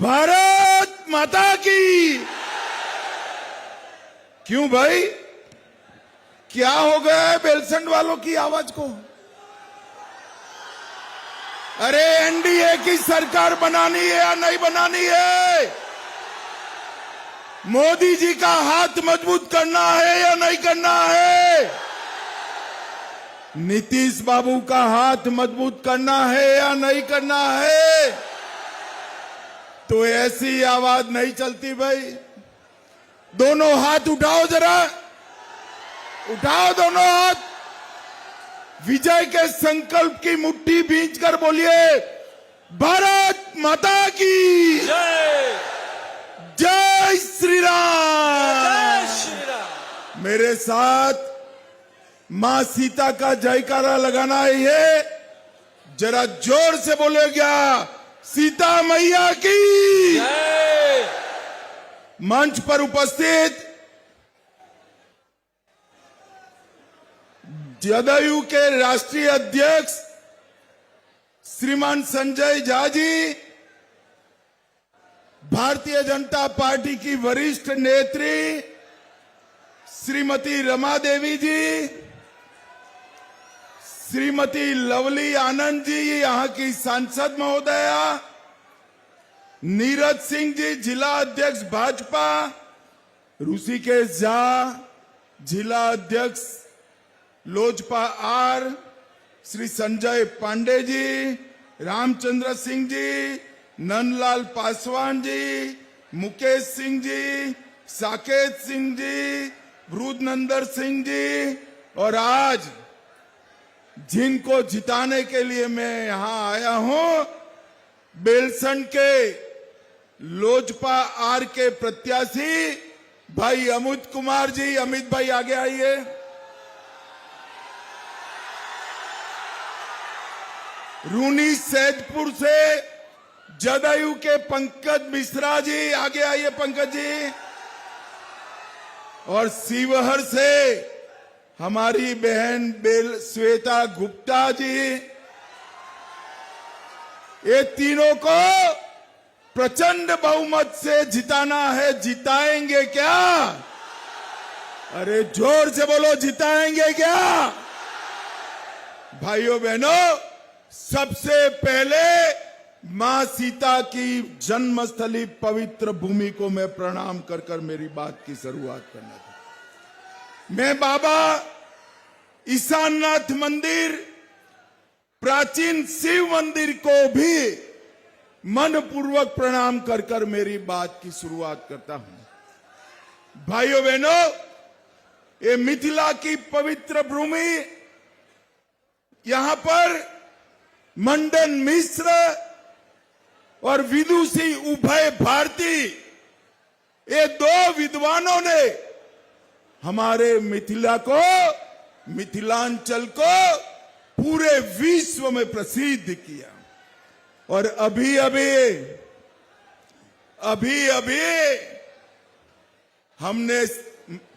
भारत माता की। क्यों भाई, क्या हो गया है बेलसंड वालों की आवाज को? अरे एनडीए की सरकार बनानी है या नहीं बनानी है? मोदी जी का हाथ मजबूत करना है या नहीं करना है? नीतीश बाबू का हाथ मजबूत करना है या नहीं करना है? तो ऐसी आवाज नहीं चलती भाई। दोनों हाथ उठाओ, जरा उठाओ दोनों हाथ। विजय के संकल्प की मुट्ठी भींच कर बोलिए, भारत माता की जय। जय श्री राम। जय श्री राम। मेरे साथ मां सीता का जयकारा लगाना है। जरा जोर से बोले क्या? सीता मैया की जय। मंच पर उपस्थित जदयू के राष्ट्रीय अध्यक्ष श्रीमान संजय झा जी, भारतीय जनता पार्टी की वरिष्ठ नेत्री श्रीमती रमा देवी जी, श्रीमती लवली आनंद जी, यहां की सांसद महोदया, नीरज सिंह जी जिला अध्यक्ष भाजपा, ऋषिकेश झा जिला अध्यक्ष लोजपा आर, श्री संजय पांडे जी, रामचंद्र सिंह जी, नंदलाल पासवान जी, मुकेश सिंह जी, साकेत सिंह जी, वृद्धनंदर सिंह जी, और आज जिनको जिताने के लिए मैं यहां आया हूं, बेलसंड के लोजपा आर के प्रत्याशी भाई अमित कुमार जी। अमित भाई आगे आइए। रूनी सैदपुर से जदयू के पंकज मिश्रा जी, आगे आइए पंकज जी। और शिवहर से हमारी बहन श्वेता गुप्ता जी। ये तीनों को प्रचंड बहुमत से जिताना है। जिताएंगे क्या? अरे जोर से बोलो, जिताएंगे क्या? भाइयों बहनों, सबसे पहले मां सीता की जन्मस्थली पवित्र भूमि को मैं प्रणाम कर कर मेरी बात की शुरुआत करना था। मैं बाबा ईशाननाथ मंदिर, प्राचीन शिव मंदिर को भी मनपूर्वक प्रणाम कर कर मेरी बात की शुरुआत करता हूं। भाइयों बहनों, ये मिथिला की पवित्र भूमि, यहां पर मंडन मिश्र और विदुषी उभय भारती, ये दो विद्वानों ने हमारे मिथिला को, मिथिलांचल को पूरे विश्व में प्रसिद्ध किया। और अभी अभी हमने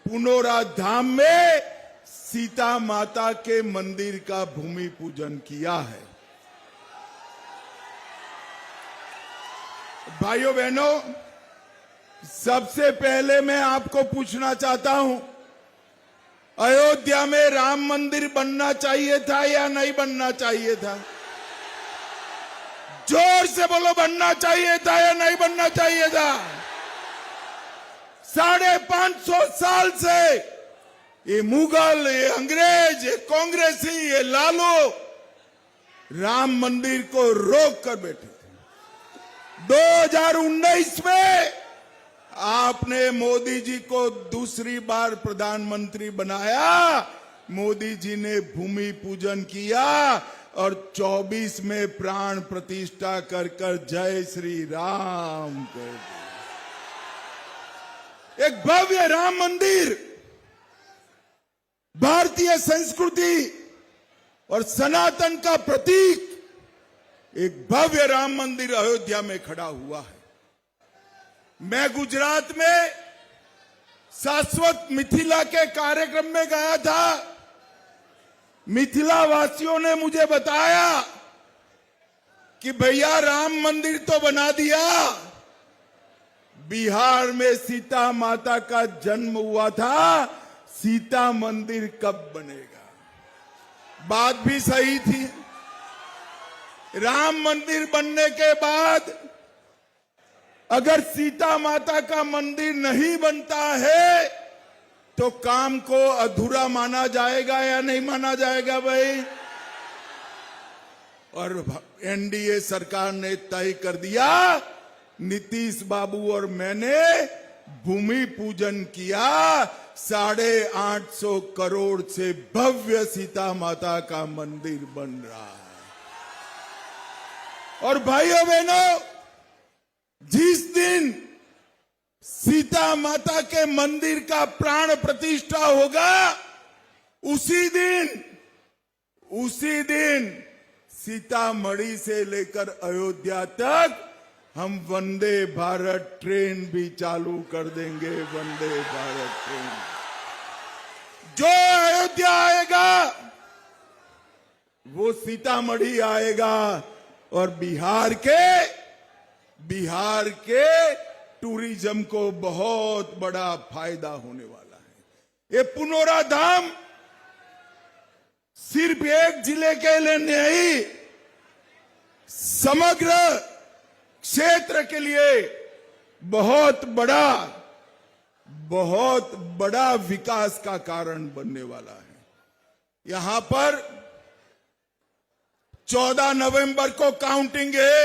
पुनौरा धाम में सीता माता के मंदिर का भूमि पूजन किया है। भाइयों बहनों, सबसे पहले मैं आपको पूछना चाहता हूं, अयोध्या में राम मंदिर बनना चाहिए था या नहीं बनना चाहिए था? जोर से बोलो, बनना चाहिए था या नहीं बनना चाहिए था? 550 साल से ये मुगल, ये अंग्रेज, ये कांग्रेसी, ये लालू राम मंदिर को रोक कर बैठे थे। 2019 में आपने मोदी जी को दूसरी बार प्रधानमंत्री बनाया। मोदी जी ने भूमि पूजन किया और 24 में प्राण प्रतिष्ठा कर कर जय श्री राम कर दिया। एक भव्य राम मंदिर, भारतीय संस्कृति और सनातन का प्रतीक, एक भव्य राम मंदिर अयोध्या में खड़ा हुआ है। मैं गुजरात में शाश्वत मिथिला के कार्यक्रम में गया था। मिथिला वासियों ने मुझे बताया कि भैया राम मंदिर तो बना दिया, बिहार में सीता माता का जन्म हुआ था, सीता मंदिर कब बनेगा? बात भी सही थी। राम मंदिर बनने के बाद अगर सीता माता का मंदिर नहीं बनता है तो काम को अधूरा माना जाएगा या नहीं माना जाएगा भाई? और एनडीए सरकार ने तय कर दिया, नीतीश बाबू और मैंने भूमि पूजन किया, 850 करोड़ से भव्य सीता माता का मंदिर बन रहा है। और भाइयों बहनों, जिस दिन सीता माता के मंदिर का प्राण प्रतिष्ठा होगा, उसी दिन सीतामढ़ी से लेकर अयोध्या तक हम वंदे भारत ट्रेन भी चालू कर देंगे। वंदे भारत ट्रेन जो अयोध्या आएगा वो सीतामढ़ी आएगा और बिहार के टूरिज्म को बहुत बड़ा फायदा होने वाला है। ये पुनौरा धाम सिर्फ एक जिले के लिए नहीं, समग्र क्षेत्र के लिए बहुत बड़ा विकास का कारण बनने वाला है। यहां पर 14 नवंबर को काउंटिंग है,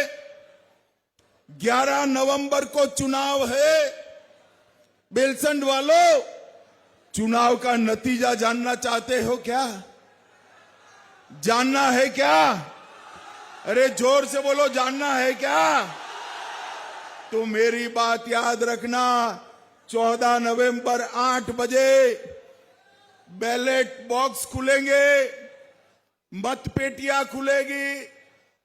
11 नवंबर को चुनाव है। बेलसंड वालों, चुनाव का नतीजा जानना चाहते हो क्या? जानना है क्या? अरे जोर से बोलो, जानना है क्या? तो मेरी बात याद रखना, 14 नवंबर 8 बजे बैलेट बॉक्स खुलेंगे, मतपेटियां खुलेगी,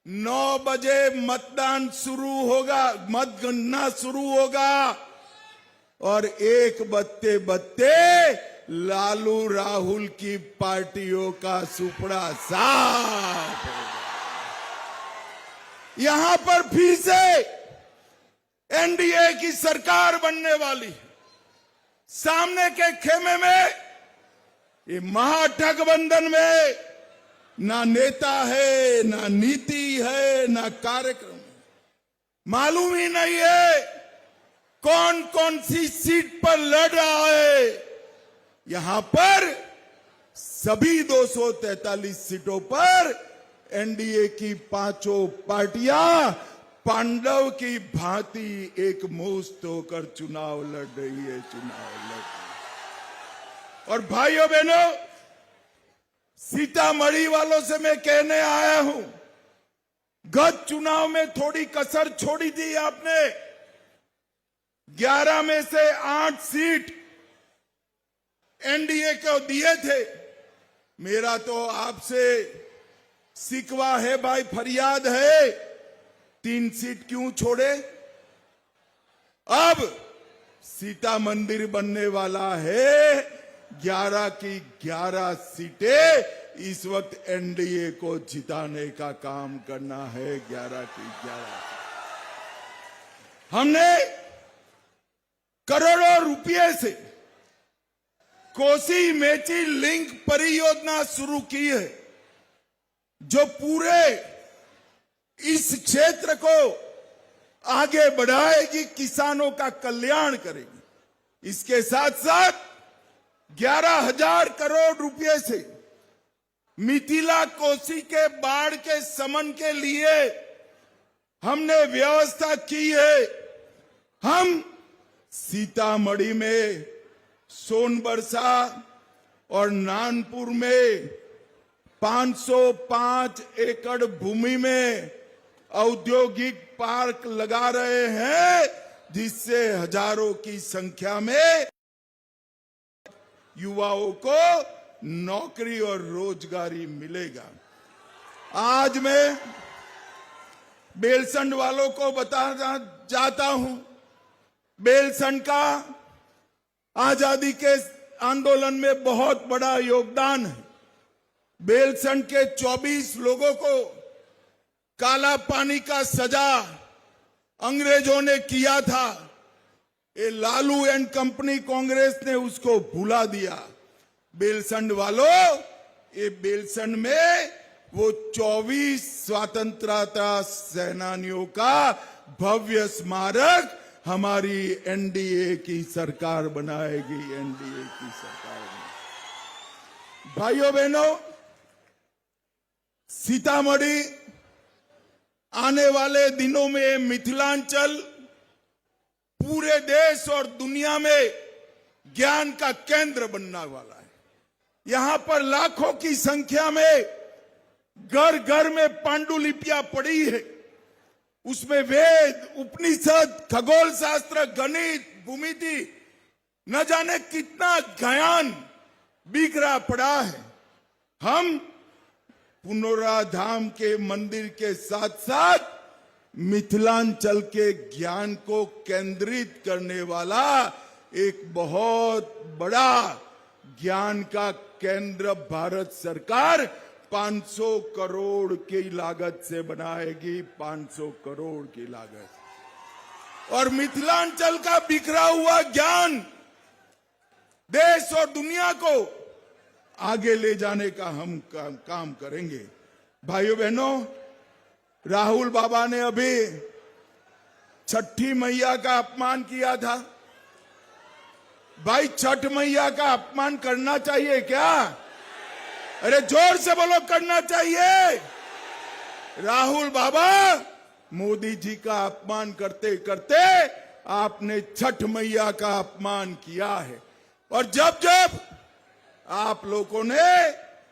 9 बजे मतदान शुरू होगा, मतगणना शुरू होगा और 1 बजते बजते लालू राहुल की पार्टियों का सुपड़ा साफ होगा। यहां पर फिर से एनडीए की सरकार बनने वाली है। सामने के खेमे में, ये महागठबंधन में ना नेता है, ना नीति है, ना कार्यक्रम है। मालूम ही नहीं है कौन कौन सी सीट पर लड़ रहा है। यहां पर सभी 243 सीटों पर एनडीए की 5 पार्टियां पांडव की भांति एक मुश्त होकर चुनाव लड़ रही है। और भाइयों बहनों, सीतामढ़ी वालों से मैं कहने आया हूं, गत चुनाव में थोड़ी कसर छोड़ी थी आपने। 11 में से 8 सीट एनडीए को दिए थे। मेरा तो आपसे शिकवा है भाई, फरियाद है, 3 सीट क्यों छोड़े? अब सीता मंदिर बनने वाला है, 11 की 11 सीटें इस वक्त एनडीए को जिताने का काम करना है। 11 की 11 हमने करोड़ों रुपए से कोसी मेची लिंक परियोजना शुरू की है, जो पूरे इस क्षेत्र को आगे बढ़ाएगी, किसानों का कल्याण करेगी। इसके साथ साथ 11,000 करोड़ रुपए से मिथिला कोसी के बाढ़ के शमन के लिए हमने व्यवस्था की है। हम सीतामढ़ी में, सोनबरसा और नानपुर में 505 एकड़ भूमि में औद्योगिक पार्क लगा रहे हैं, जिससे हजारों की संख्या में युवाओं को नौकरी और रोजगारी मिलेगा। आज मैं बेलसंड वालों को बताना चाहता हूं, बेलसंड का आजादी के आंदोलन में बहुत बड़ा योगदान है। बेलसंड के 24 लोगों को काला पानी का सजा अंग्रेजों ने किया था। ये लालू एंड कंपनी कांग्रेस ने उसको भुला दिया। बेलसंड वालों, ये बेलसंड में वो 24 स्वतंत्रता सेनानियों का भव्य स्मारक हमारी एनडीए की सरकार बनाएगी। एनडीए की सरकार बनाएगी। भाइयों बहनों, सीतामढ़ी आने वाले दिनों में मिथिलांचल पूरे देश और दुनिया में ज्ञान का केंद्र बनने वाला है। यहां पर लाखों की संख्या में घर घर में पांडुलिपियां पड़ी है। उसमें वेद, उपनिषद, खगोल शास्त्र, गणित, भूमिति, न जाने कितना ज्ञान बिखरा पड़ा है। हम पुनौराधाम के मंदिर के साथ साथ मिथिलांचल के ज्ञान को केंद्रित करने वाला एक बहुत बड़ा ज्ञान का केंद्र भारत सरकार 500 करोड़ की लागत से बनाएगी। 500 करोड़ की लागत। और मिथिलांचल का बिखरा हुआ ज्ञान देश और दुनिया को आगे ले जाने का हम काम करेंगे। भाइयों बहनों, राहुल बाबा ने अभी छठी मैया का अपमान किया था। भाई, छठ मैया का अपमान करना चाहिए क्या? अरे जोर से बोलो, करना चाहिए। राहुल बाबा, मोदी जी का अपमान करते करते आपने छठ मैया का अपमान किया है। और जब जब आप लोगों ने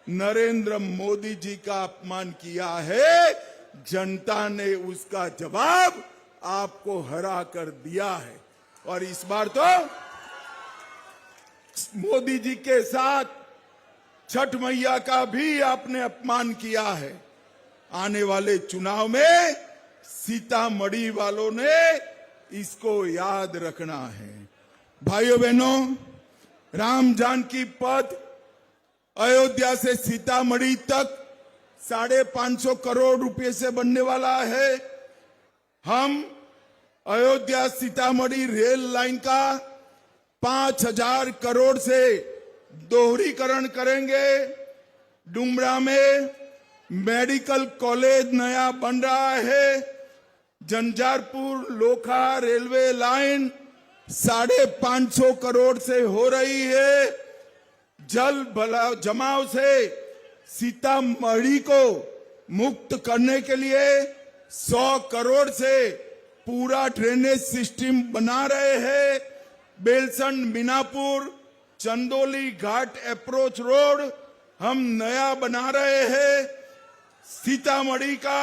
नरेंद्र मोदी जी का अपमान किया है, जनता ने उसका जवाब आपको हरा कर दिया है। और इस बार तो मोदी जी के साथ छठ मैया का भी आपने अपमान किया है। आने वाले चुनाव में सीतामढ़ी वालों ने इसको याद रखना है। भाइयों बहनों, राम जानकी पथ अयोध्या से सीतामढ़ी तक 550 करोड़ रुपए से बनने वाला है। हम अयोध्या सीतामढ़ी रेल लाइन का 5000 करोड़ से दोहरीकरण करेंगे। डुमरा में मेडिकल कॉलेज नया बन रहा है। झंझारपुर लोखा रेलवे लाइन 550 करोड़ से हो रही है। जल जमाव से सीतामढ़ी को मुक्त करने के लिए 100 करोड़ से पूरा ड्रेनेज सिस्टम बना रहे हैं। बेलसंड मीनापुर चंदोली घाट अप्रोच रोड हम नया बना रहे हैं। सीतामढ़ी का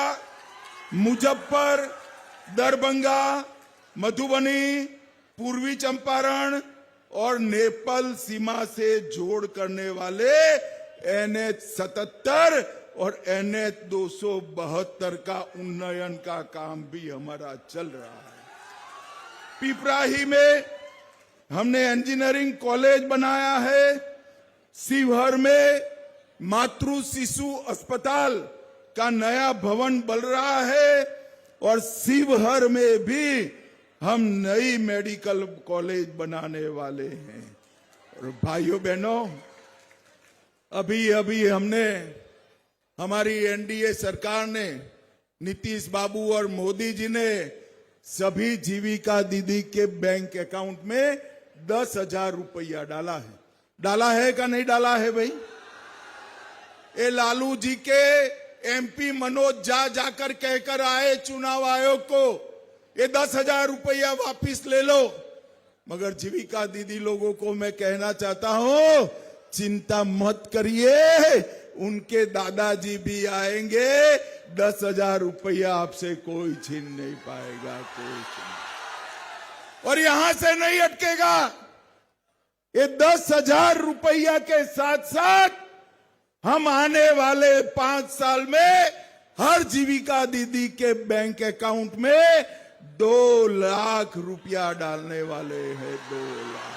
मुजफ्फर, दरभंगा, मधुबनी, पूर्वी चंपारण और नेपाल सीमा से जोड़ करने वाले NH 77 और NH 272 का उन्नयन का काम भी हमारा चल रहा है। पिपराही में हमने इंजीनियरिंग कॉलेज बनाया है। शिवहर में मातृ शिशु अस्पताल का नया भवन बन रहा है। और शिवहर में भी हम नई मेडिकल कॉलेज बनाने वाले हैं। और भाइयों बहनों, अभी हमने हमारी एनडीए सरकार ने, नीतीश बाबू और मोदी जी ने सभी जीविका दीदी के बैंक अकाउंट में 10,000 रुपया डाला है का नहीं डाला है भाई? ये लालू जी के एमपी मनोज जाकर कहकर आए चुनाव आयोग को, ये 10,000 रुपया वापिस ले लो। मगर जीविका दीदी लोगों को मैं कहना चाहता हूं, चिंता मत करिए, उनके दादाजी भी आएंगे। 10,000 रुपया आपसे कोई छीन नहीं पाएगा, कोई छीन। और यहां से नहीं अटकेगा। ये 10,000 रुपया के साथ साथ हम आने वाले 5 साल में हर जीविका दीदी के बैंक अकाउंट में 2 लाख रुपया डालने वाले हैं। 2 लाख।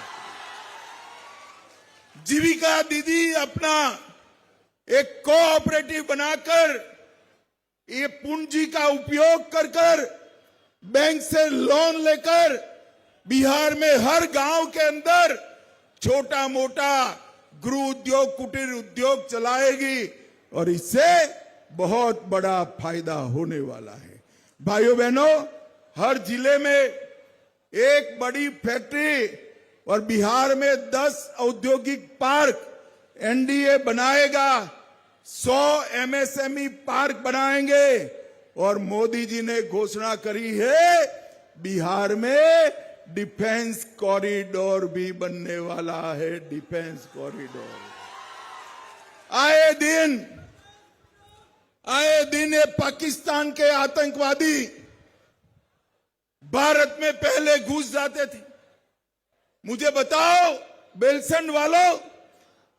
जीविका दीदी अपना एक कोऑपरेटिव बनाकर ये पूंजी का उपयोग कर बैंक से लोन लेकर बिहार में हर गांव के अंदर छोटा मोटा गृह उद्योग, कुटीर उद्योग चलाएगी और इससे बहुत बड़ा फायदा होने वाला है। भाइयों बहनों, हर जिले में एक बड़ी फैक्ट्री और बिहार में 10 औद्योगिक पार्क एनडीए बनाएगा, 100 एमएसएमई पार्क बनाएंगे और मोदी जी ने घोषणा करी है बिहार में डिफेंस कॉरिडोर भी बनने वाला है। डिफेंस कॉरिडोर आए दिन ये पाकिस्तान के आतंकवादी भारत में पहले घुस जाते थे। मुझे बताओ बेलसंड वालों,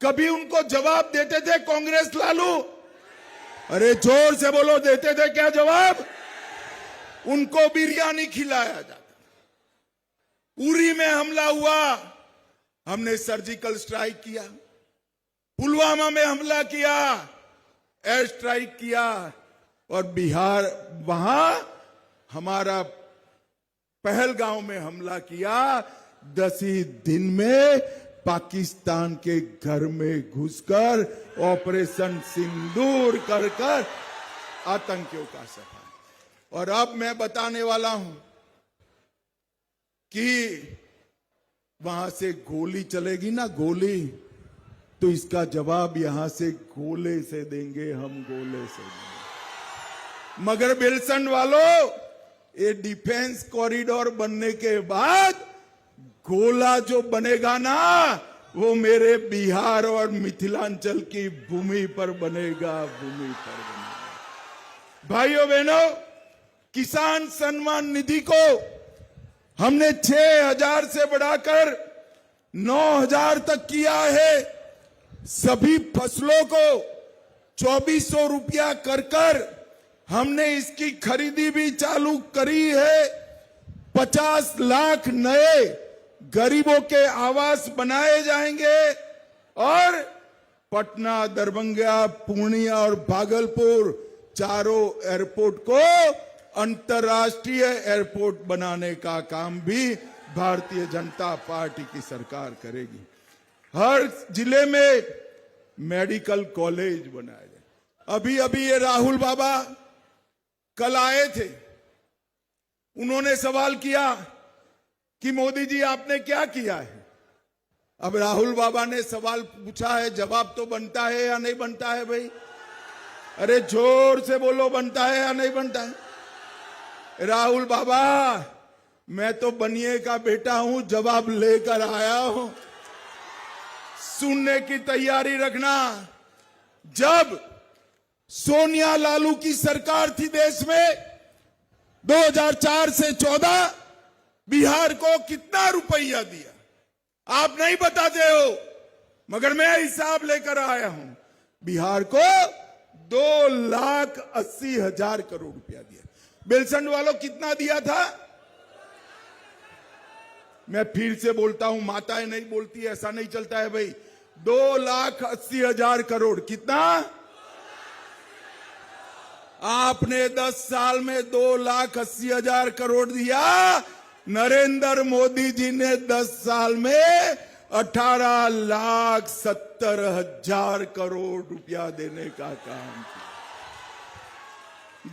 कभी उनको जवाब देते थे कांग्रेस लालू? अरे जोर से बोलो, देते थे क्या जवाब? उनको बिरयानी खिलाया जाता। उरी में हमला हुआ, हमने सर्जिकल स्ट्राइक किया। पुलवामा में हमला किया, एयर स्ट्राइक किया और बिहार वहां हमारा पहलगांव में हमला किया। 10 ही दिन में पाकिस्तान के घर में घुसकर ऑपरेशन सिंदूर कर आतंकियों का सफाया। और अब मैं बताने वाला हूं कि वहां से गोली चलेगी ना, गोली, तो इसका जवाब यहां से गोले से देंगे, हम गोले से देंगे। मगर बेलसंड वालों, ये डिफेंस कॉरिडोर बनने के बाद गोला जो बनेगा ना, वो मेरे बिहार और मिथिलांचल की भूमि पर बनेगा, भूमि पर बनेगा। भाइयों बहनों, किसान सम्मान निधि को हमने 6,000 से बढ़ाकर 9,000 तक किया है। सभी फसलों को 2,400 रुपया कर हमने इसकी खरीदी भी चालू करी है। 50 लाख नए गरीबों के आवास बनाए जाएंगे और पटना, दरभंगा, पूर्णिया और भागलपुर चारों एयरपोर्ट को अंतर्राष्ट्रीय एयरपोर्ट बनाने का काम भी भारतीय जनता पार्टी की सरकार करेगी। हर जिले में मेडिकल कॉलेज बनाए जाए। अभी ये राहुल बाबा कल आए थे, उन्होंने सवाल किया कि मोदी जी आपने क्या किया है। अब राहुल बाबा ने सवाल पूछा है, जवाब तो बनता है या नहीं बनता है भाई? अरे जोर से बोलो, बनता है या नहीं बनता है? राहुल बाबा, मैं तो बनिए का बेटा हूं, जवाब लेकर आया हूं, सुनने की तैयारी रखना। जब सोनिया लालू की सरकार थी देश में, 2004 से 14 बिहार को कितना रुपया दिया आप नहीं बताते हो, मगर मैं हिसाब लेकर आया हूं। बिहार को 2,80,000 करोड़ रुपया दिया। बेलसंड वालों कितना दिया था? मैं फिर से बोलता हूं, माताएं नहीं बोलती, ऐसा नहीं चलता है भाई। 2,80,000 करोड़। कितना? आपने 10 साल में 2,80,000 करोड़ दिया। नरेंद्र मोदी जी ने 10 साल में 18,70,000 करोड़ रुपया देने का काम किया।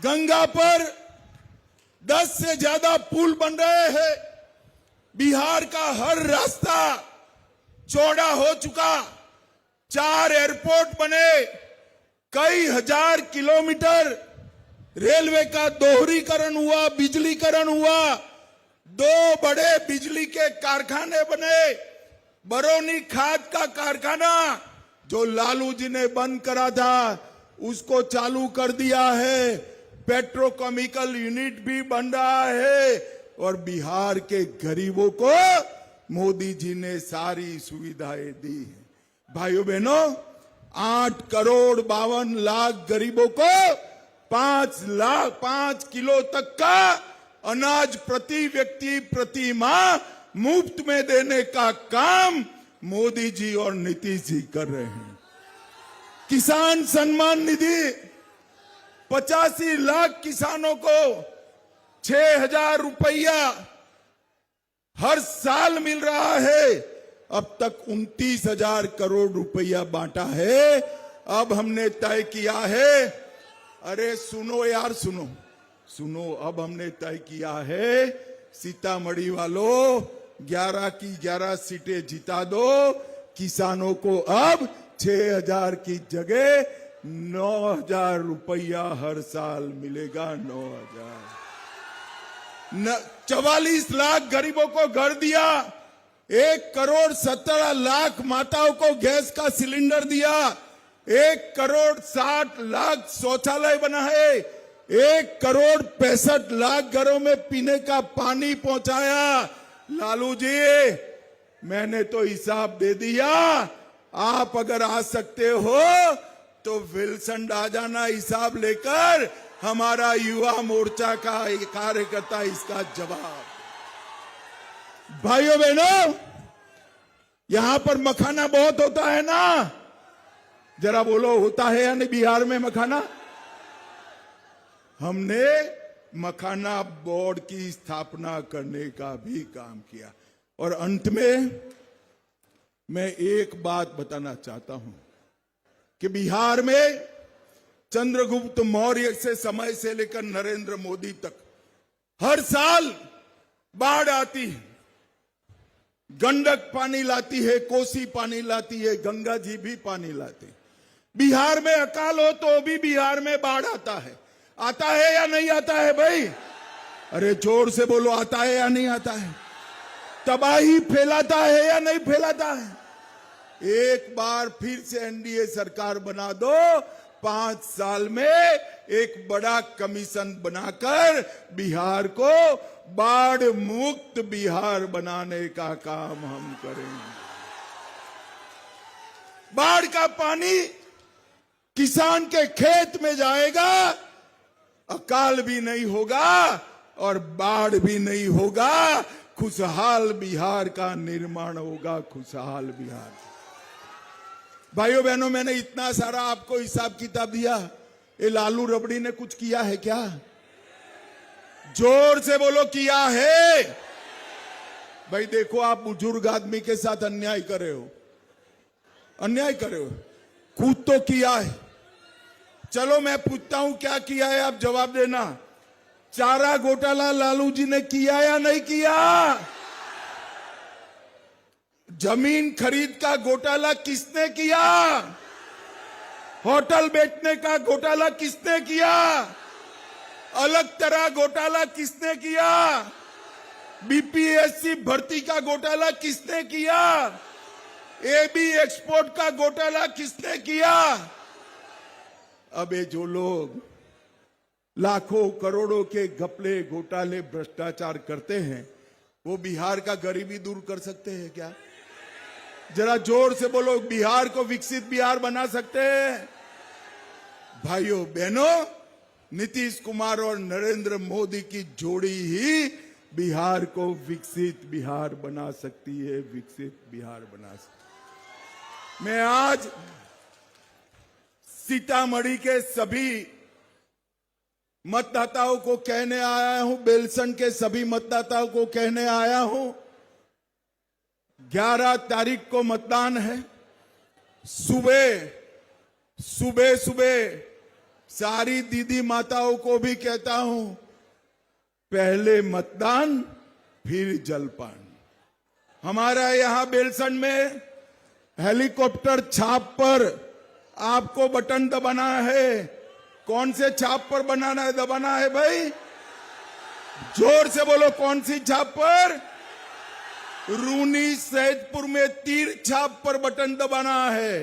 गंगा पर 10 से ज्यादा पुल बन रहे हैं। बिहार का हर रास्ता चौड़ा हो चुका। 4 एयरपोर्ट बने, कई हजार किलोमीटर रेलवे का दोहरीकरण हुआ, बिजलीकरण हुआ। 2 बड़े बिजली के कारखाने बने। बरौनी खाद का कारखाना जो लालू जी ने बंद करा था, उसको चालू कर दिया है। पेट्रोकेमिकल यूनिट भी बन रहा है और बिहार के गरीबों को मोदी जी ने सारी सुविधाएं दी है। भाइयों बहनों, 8,52,00,000 गरीबों को 5 किलो तक का अनाज प्रति व्यक्ति प्रति माह मुफ्त में देने का काम मोदी जी और नीतीश जी कर रहे हैं। किसान सम्मान निधि 85 लाख किसानों को 6,000 रुपया हर साल मिल रहा है। अब तक 29,000 करोड़ रुपया बांटा है। अब हमने तय किया है, अरे सुनो यार सुनो सुनो, अब हमने तय किया है, सीतामढ़ी वालों 11 की 11 सीटें जिता दो। किसानों को अब 6,000 की जगह 9,000 रुपया हर साल मिलेगा। 9,000। 44 लाख गरीबों को घर दिया। 1,17,00,000 माताओं को गैस का सिलेंडर दिया। 1,60,00,000 शौचालय बनाए। 1,65,00,000 घरों में पीने का पानी पहुंचाया। लालू जी, मैंने तो हिसाब दे दिया। आप अगर आ सकते हो तो विल्सन आ जाना हिसाब लेकर। हमारा युवा मोर्चा का कार्यकर्ता इसका जवाब। भाइयों बहनों, यहां पर मखाना बहुत होता है ना, जरा बोलो होता है या नहीं बिहार में मखाना? हमने मखाना बोर्ड की स्थापना करने का भी काम किया। और अंत में मैं एक बात बताना चाहता हूं कि बिहार में चंद्रगुप्त मौर्य से समय से लेकर नरेंद्र मोदी तक हर साल बाढ़ आती है। गंडक पानी लाती है, कोसी पानी लाती है, गंगा जी भी पानी लाती है। बिहार में अकाल हो तो भी बिहार में बाढ़ आता है। आता है या नहीं आता है भाई? अरे जोर से बोलो, आता है या नहीं आता है? तबाही फैलाता है या नहीं फैलाता है? एक बार फिर से एनडीए सरकार बना दो। 5 साल में एक बड़ा कमीशन बनाकर बिहार को बाढ़ मुक्त बिहार बनाने का काम हम करेंगे। बाढ़ का पानी किसान के खेत में जाएगा, अकाल भी नहीं होगा और बाढ़ भी नहीं होगा। खुशहाल बिहार का निर्माण होगा। खुशहाल बिहार। भाइयों बहनों, मैंने इतना सारा आपको हिसाब किताब दिया। ये लालू रबड़ी ने कुछ किया है क्या? जोर से बोलो, किया है? भाई देखो, आप बुजुर्ग आदमी के साथ अन्याय कर रहे हो। अन्याय कर रहे हो। खुद तो किया है। चलो मैं पूछता हूं क्या किया है, आप जवाब देना। चारा घोटाला लालू जी ने किया या नहीं किया? जमीन खरीद का घोटाला किसने किया? होटल बेचने का घोटाला किसने किया? अलग तरह घोटाला किसने किया? बीपीएससी भर्ती का घोटाला किसने किया? एबी एक्सपोर्ट का घोटाला किसने किया? अब ये जो लोग लाखों करोड़ों के घपले घोटाले भ्रष्टाचार करते हैं, वो बिहार का गरीबी दूर कर सकते हैं क्या? जरा जोर से बोलो, बिहार को विकसित बिहार बना सकते हैं? भाइयों बहनों, नीतीश कुमार और नरेंद्र मोदी की जोड़ी ही बिहार को विकसित बिहार बना सकती है। विकसित बिहार बना सकती। मैं आज सीतामढ़ी के सभी मतदाताओं को कहने आया हूं, बेलसन के सभी मतदाताओं को कहने आया हूं, 11 तारीख को मतदान है। सुबह सुबह सारी दीदी माताओं को भी कहता हूं, पहले मतदान फिर जलपान। हमारा यहां बेलसन में हेलीकॉप्टर छाप पर आपको बटन दबाना है। कौन से छाप पर दबाना है भाई? जोर से बोलो, कौन सी छाप पर? रूनी सैदपुर में तीर छाप पर बटन दबाना है।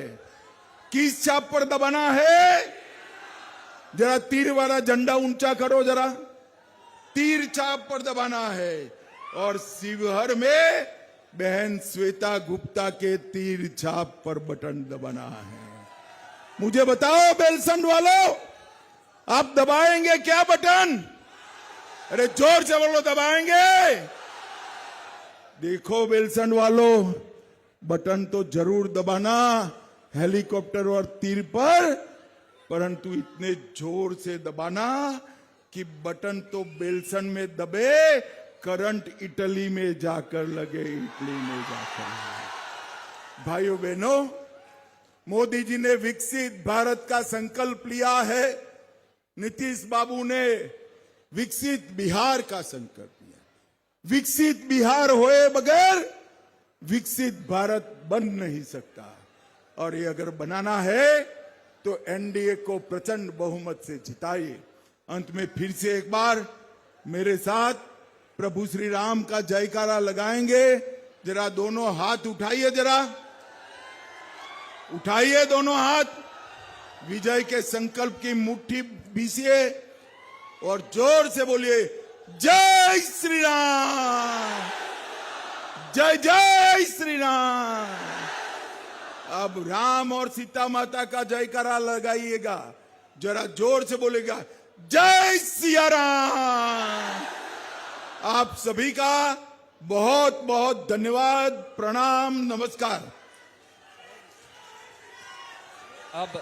किस छाप पर दबाना है? जरा तीर वाला झंडा ऊंचा करो जरा। तीर छाप पर दबाना है। और शिवहर में बहन श्वेता गुप्ता के तीर छाप पर बटन दबाना है। मुझे बताओ बेलसन वालों, आप दबाएंगे क्या बटन? अरे जोर से बोलो, दबाएंगे? देखो बेलसन वालों, बटन तो जरूर दबाना हेलीकॉप्टर और तीर पर, परंतु इतने जोर से दबाना कि बटन तो बेलसन में दबे, करंट इटली में जाकर लगे, इटली में जाकर लगे। भाइयों बहनों, मोदी जी ने विकसित भारत का संकल्प लिया है, नीतीश बाबू ने विकसित बिहार का संकल्प लिया। विकसित बिहार होए बगैर विकसित भारत बन नहीं सकता, और ये अगर बनाना है तो एनडीए को प्रचंड बहुमत से जिताइए। अंत में फिर से एक बार मेरे साथ प्रभु श्री राम का जयकारा लगाएंगे। जरा दोनों हाथ उठाइए, जरा उठाइए दोनों हाथ, विजय के संकल्प की मुट्ठी बीसिए और जोर से बोलिए, जय श्री राम, जय जय श्री राम। अब राम और सीता माता का जयकारा लगाइएगा, जरा जोर से बोलेगा, जय सिया राम। आप सभी का बहुत बहुत धन्यवाद, प्रणाम, नमस्कार। अब